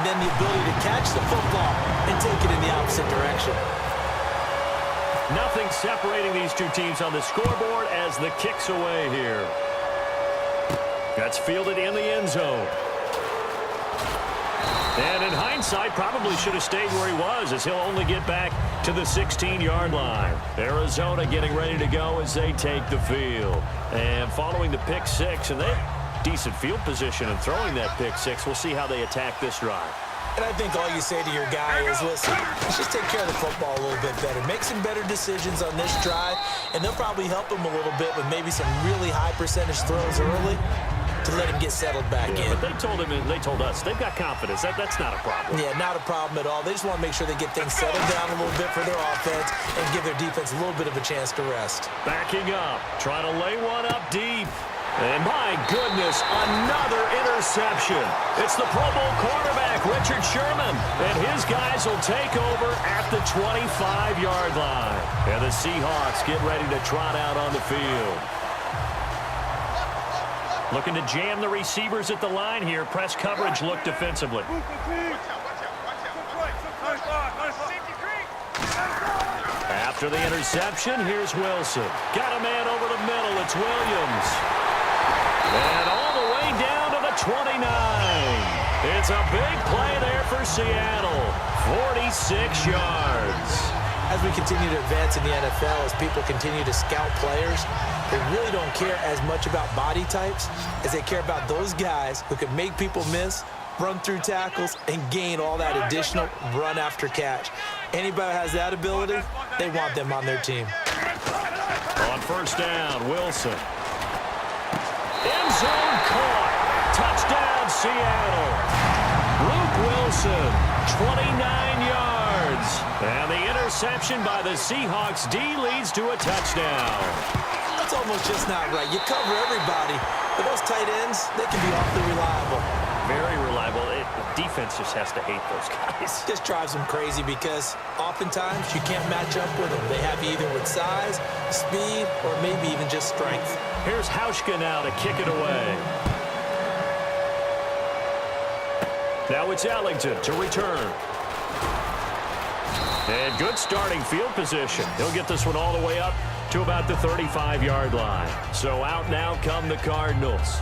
then the ability to catch the football and take it in the opposite direction. Nothing separating these two teams on the scoreboard as the kick's away here. That's fielded in the end zone. And in hindsight, probably should have stayed where he was, as he'll only get back to the 16-yard line. Arizona getting ready to go as they take the field. And following the pick six, and they have decent field position and throwing that pick six. We'll see how they attack this drive. And I think all you say to your guy is, listen, let's just take care of the football a little bit better. Make some better decisions on this drive, and they'll probably help him a little bit with maybe some really high percentage throws early to let him get settled back in. But they told him, and they told us, they've got confidence. That's not a problem. Yeah, not a problem at all. They just want to make sure they get things settled down a little bit for their offense and give their defense a little bit of a chance to rest. Backing up, trying to lay one up deep. And my goodness, another interception. It's the Pro Bowl quarterback, Richard Sherman. And his guys will take over at the 25-yard line. And the Seahawks get ready to trot out on the field. Looking to jam the receivers at the line here. Press coverage look defensively. After the interception, here's Wilson. Got a man over the middle. It's Williams. And all the way down to the 29. It's a big play there for Seattle. 46 yards. As we continue to advance in the NFL, as people continue to scout players, they really don't care as much about body types as they care about those guys who can make people miss, run through tackles, and gain all that additional run after catch. Anybody who has that ability, they want them on their team. On first down, Wilson. End zone caught. Touchdown, Seattle. Luke Wilson, 29 yards. And the interception by the Seahawks D leads to a touchdown. That's almost just not right. You cover everybody, but those tight ends, they can be awfully reliable. Very reliable. The defense just has to hate those guys. This drives them crazy because oftentimes you can't match up with them. They have you either with size, speed, or maybe even just strength. Here's Hauschka now to kick it away. Now it's Ellington to return. And good starting field position. He'll get this one all the way up to about the 35-yard line. So out now come the Cardinals.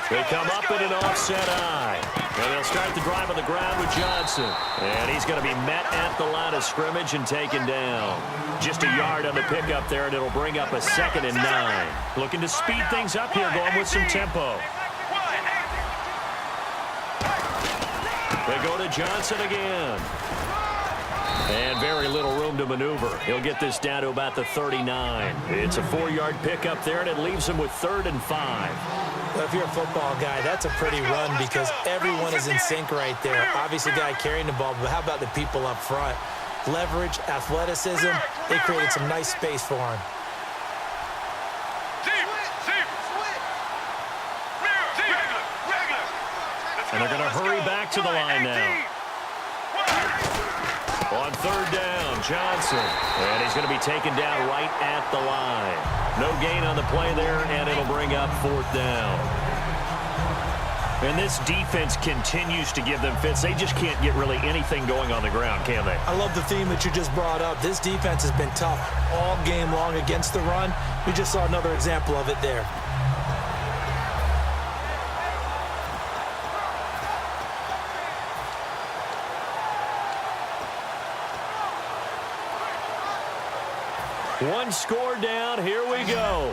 They come up in an offset eye. And they'll start the drive on the ground with Johnson. And he's going to be met at the line of scrimmage and taken down. Just a yard on the pickup there, and it'll bring up a 2nd and 9. Looking to speed things up here, going with some tempo. They go to Johnson again. And very little room to maneuver. He'll get this down to about the 39. It's a 4-yard pickup there, and it leaves him with 3rd and 5. Well, if you're a football guy, that's a pretty run because everyone is in sync right there. Obviously, the guy carrying the ball, but how about the people up front? Leverage, athleticism, they created some nice space for him. And they're going to hurry back to the line now. On 3rd down, Johnson. And he's going to be taken down right at the line. No gain on the play there, and it'll bring up 4th down. And this defense continues to give them fits. They just can't get really anything going on the ground, can they? I love the theme that you just brought up. This defense has been tough all game long against the run. We just saw another example of it there. One score down. Here we go.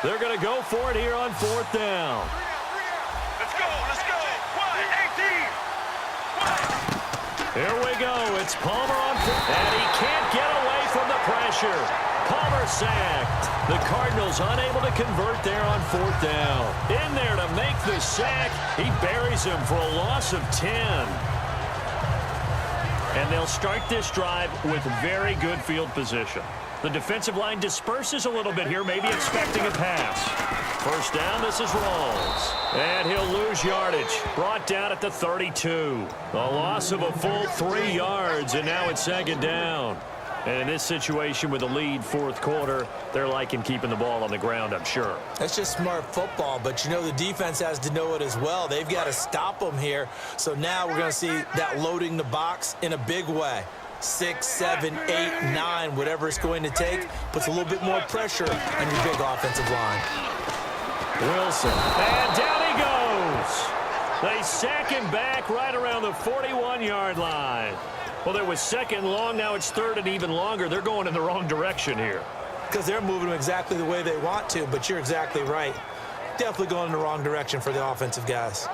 They're going to go for it here on 4th down. Let's go. Let's go. 1-18. Here we go. It's Palmer on 4th. And he can't get away from the pressure. Palmer sacked. The Cardinals unable to convert there on 4th down. In there to make the sack. He buries him for a loss of 10. And they'll start this drive with very good field position. The defensive line disperses a little bit here, maybe expecting a pass. First down, this is Rawls. And he'll lose yardage. Brought down at the 32. A loss of a full 3 yards, and now it's 2nd down. And in this situation with a lead fourth quarter, they're liking keeping the ball on the ground, I'm sure. That's just smart football, but you know the defense has to know it as well. They've got to stop them here. So now we're going to see that loading the box in a big way. 6, 7, 8, 9, whatever it's going to take, puts a little bit more pressure on your big offensive line. Wilson, and down he goes. They sack him back right around the 41-yard line. Well, there was second long, now it's third and even longer. They're going in the wrong direction here. Because they're moving them exactly the way they want to, but you're exactly right. Definitely going in the wrong direction for the offensive guys.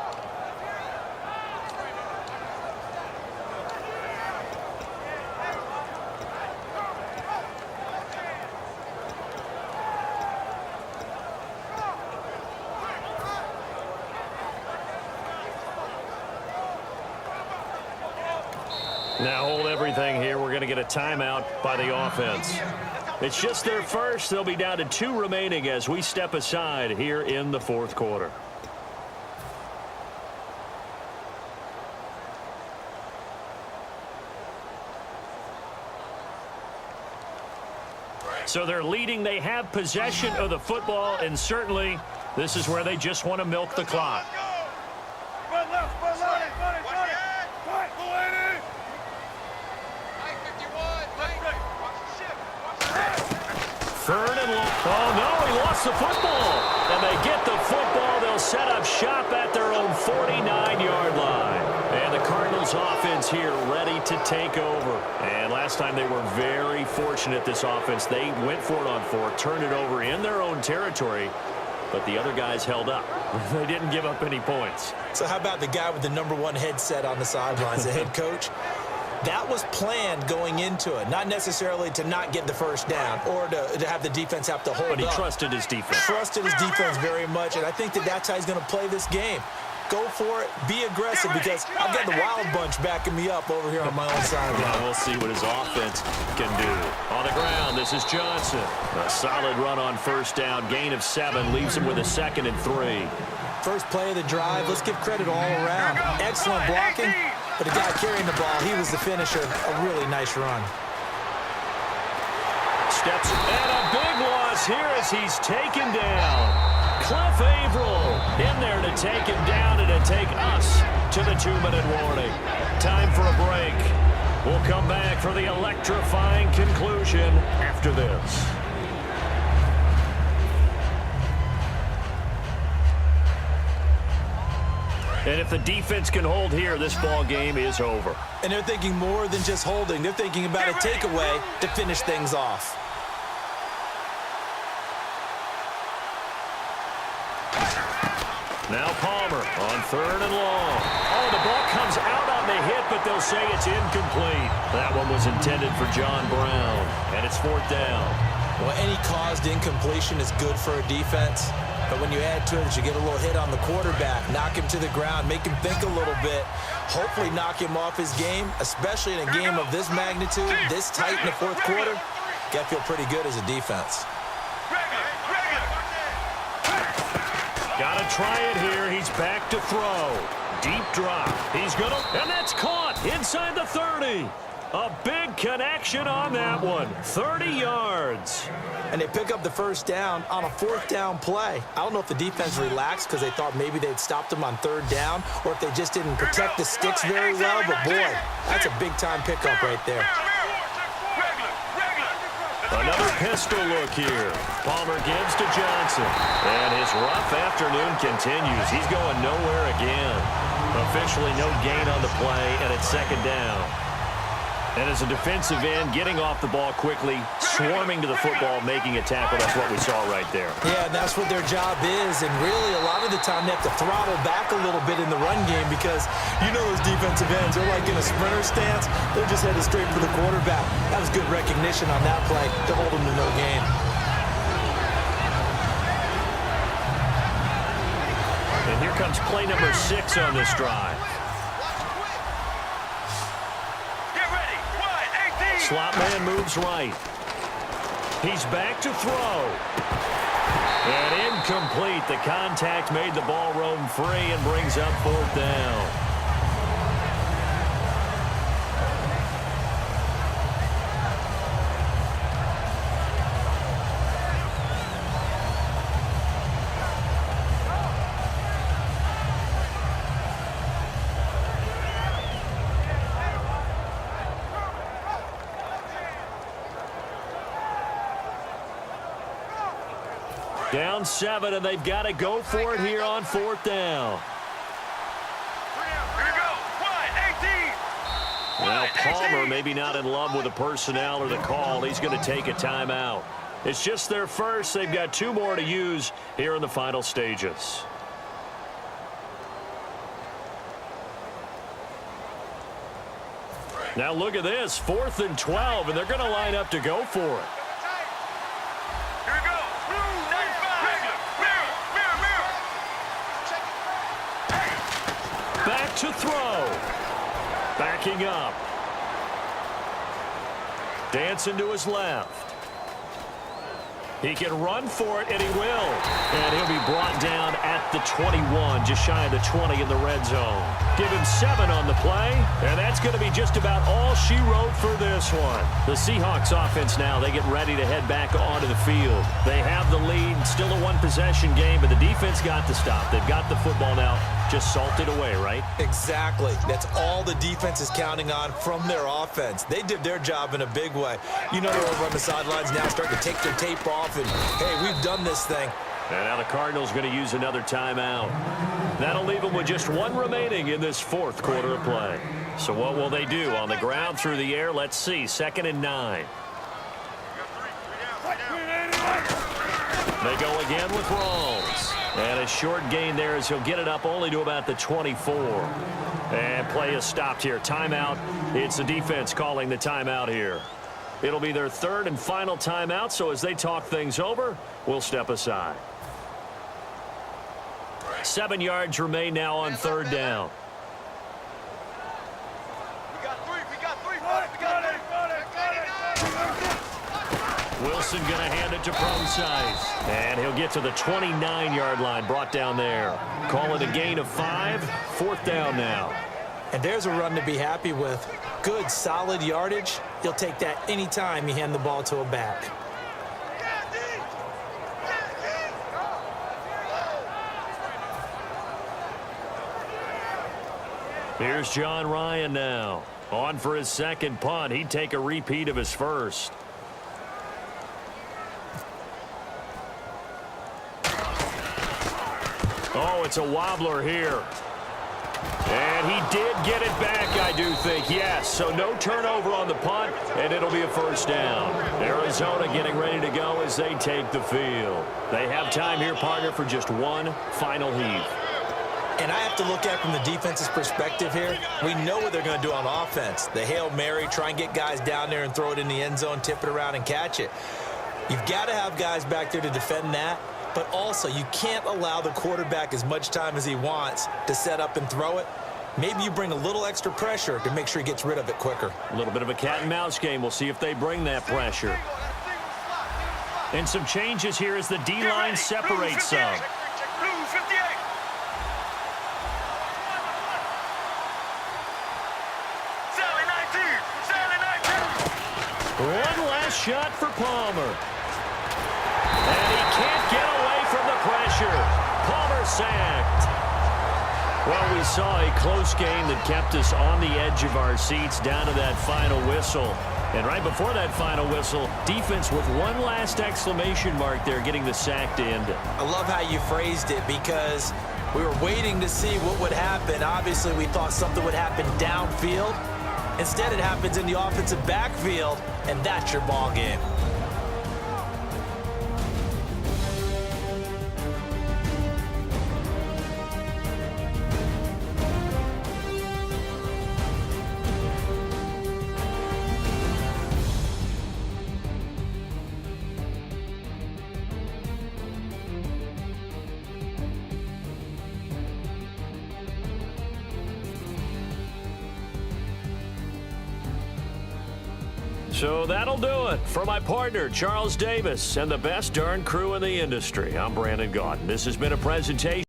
Now hold everything here. We're going to get a timeout by the offense. It's just their first. They'll be down to 2 remaining as we step aside here in the fourth quarter. So they're leading. They have possession of the football, and certainly this is where they just want to milk the clock. Third and long. Oh, no, he lost the football. And they get the football. They'll set up shop at their own 49-yard line. And the Cardinals offense here ready to take over. And last time they were very fortunate, this offense. They went for it on 4, turned it over in their own territory, but the other guys held up. They didn't give up any points. So how about the guy with the #1 headset on the sidelines, the head coach? That was planned going into it, not necessarily to not get the first down or to have the defense have to hold up. But he trusted his defense. Trusted his defense very much, and I think that's how he's going to play this game. Go for it. Be aggressive, because I've got the wild bunch backing me up over here on my own sideline. Yeah, we'll see what his offense can do. On the ground, this is Johnson. A solid run on first down. Gain of 7 leaves him with a 2nd and 3. First play of the drive. Let's give credit all around. Excellent blocking. But the guy carrying the ball, he was the finisher. A really nice run. Steps, and a big loss here as he's taken down. Cliff Averill in there to take him down and to take us to the 2-minute warning. Time for a break. We'll come back for the electrifying conclusion after this. And if the defense can hold here, this ball game is over. And they're thinking more than just holding. They're thinking about a takeaway to finish things off. Now Palmer on 3rd and long. Oh, the ball comes out on the hit, but they'll say it's incomplete. That one was intended for John Brown, and it's 4th down. Well, any caused incompletion is good for a defense. But when you add to it that you get a little hit on the quarterback, knock him to the ground, make him think a little bit, hopefully knock him off his game, especially in a game of this magnitude, this tight in the fourth quarter, got to feel pretty good as a defense. Got to try it here. He's back to throw. Deep drop. He's going to, and that's caught inside the 30. A big connection on that one. 30 yards. And they pick up the first down on a 4th down play. I don't know if the defense relaxed because they thought maybe they'd stopped them on 3rd down, or if they just didn't protect the sticks very well. But, boy, that's a big-time pickup right there. Another pistol look here. Palmer gives to Johnson. And his rough afternoon continues. He's going nowhere again. Officially no gain on the play, and it's 2nd down. And as a defensive end, getting off the ball quickly, swarming to the football, making a tackle. That's what we saw right there. Yeah, and that's what their job is. And really, a lot of the time, they have to throttle back a little bit in the run game because you know those defensive ends, they're like in a sprinter stance. They're just headed straight for the quarterback. That was good recognition on that play to hold them to no gain. And here comes play number 6 on this drive. Slot man moves right. He's back to throw. And incomplete. The contact made the ball roam free and brings up 4th down. Down 7, and they've got to go for it here on 4th down. Here we go. Well, Palmer maybe not in love with the personnel or the call. He's going to take a timeout. It's just their first. They've got 2 more to use here in the final stages. Now look at this, 4th and 12, and they're going to line up to go for it. Here we go. 95. Mirror. Back to throw. Backing up. Dancing to his left. He can run for it, and he will. And he'll be brought down at the 21, just shy of the 20 in the red zone. Give him 7 on the play, and that's going to be just about all she wrote for this one. The Seahawks offense now, they get ready to head back onto the field. They have the lead, still a one-possession game, but the defense got to stop. They've got the football now, just salted away, right? Exactly. That's all the defense is counting on from their offense. They did their job in a big way. You know, they're over on the sidelines now, starting to take their tape off, and, hey, we've done this thing. And now the Cardinals going to use another timeout. That'll leave them with just 1 remaining in this 4th quarter of play. So what will they do? On the ground, through the air, let's see. 2nd and 9. They go again with Rawls. And a short gain there as he'll get it up only to about the 24. And play is stopped here. Timeout. It's the defense calling the timeout here. It'll be their 3rd and final timeout, so as they talk things over, we'll step aside. 7 yards remain now on 3rd down. We got 3. Wilson going to hand it to Prosize. And he'll get to the 29-yard line, brought down there. Call it a gain of 5. 4th down now. And there's a run to be happy with. Good, solid yardage. You'll take that anytime you hand the ball to a back. Here's John Ryan now. On for his 2nd punt. He'd take a repeat of his first. Oh, it's a wobbler here. And he did get it back, I do think, yes. So no turnover on the punt, and it'll be a 1st down. Arizona getting ready to go as they take the field. They have time here, partner, for just 1 final heave. And I have to look at from the defense's perspective here. We know what they're going to do on offense. The Hail Mary, try and get guys down there and throw it in the end zone, tip it around and catch it. You've got to have guys back there to defend that. But also, you can't allow the quarterback as much time as he wants to set up and throw it. Maybe you bring a little extra pressure to make sure he gets rid of it quicker. A little bit of a cat and mouse game. We'll see if they bring that pressure. And some changes here as the D-line separates some. One last shot for Palmer. And he can't get away from the pressure. Palmer sacked. Well, we saw a close game that kept us on the edge of our seats down to that final whistle. And right before that final whistle, defense with one last exclamation mark there, getting the sack to end it. I love how you phrased it because we were waiting to see what would happen. Obviously, we thought something would happen downfield. Instead, it happens in the offensive backfield, and that's your ball game. So that'll do it. For my partner, Charles Davis, and the best darn crew in the industry, I'm Brandon Gaudin. This has been a presentation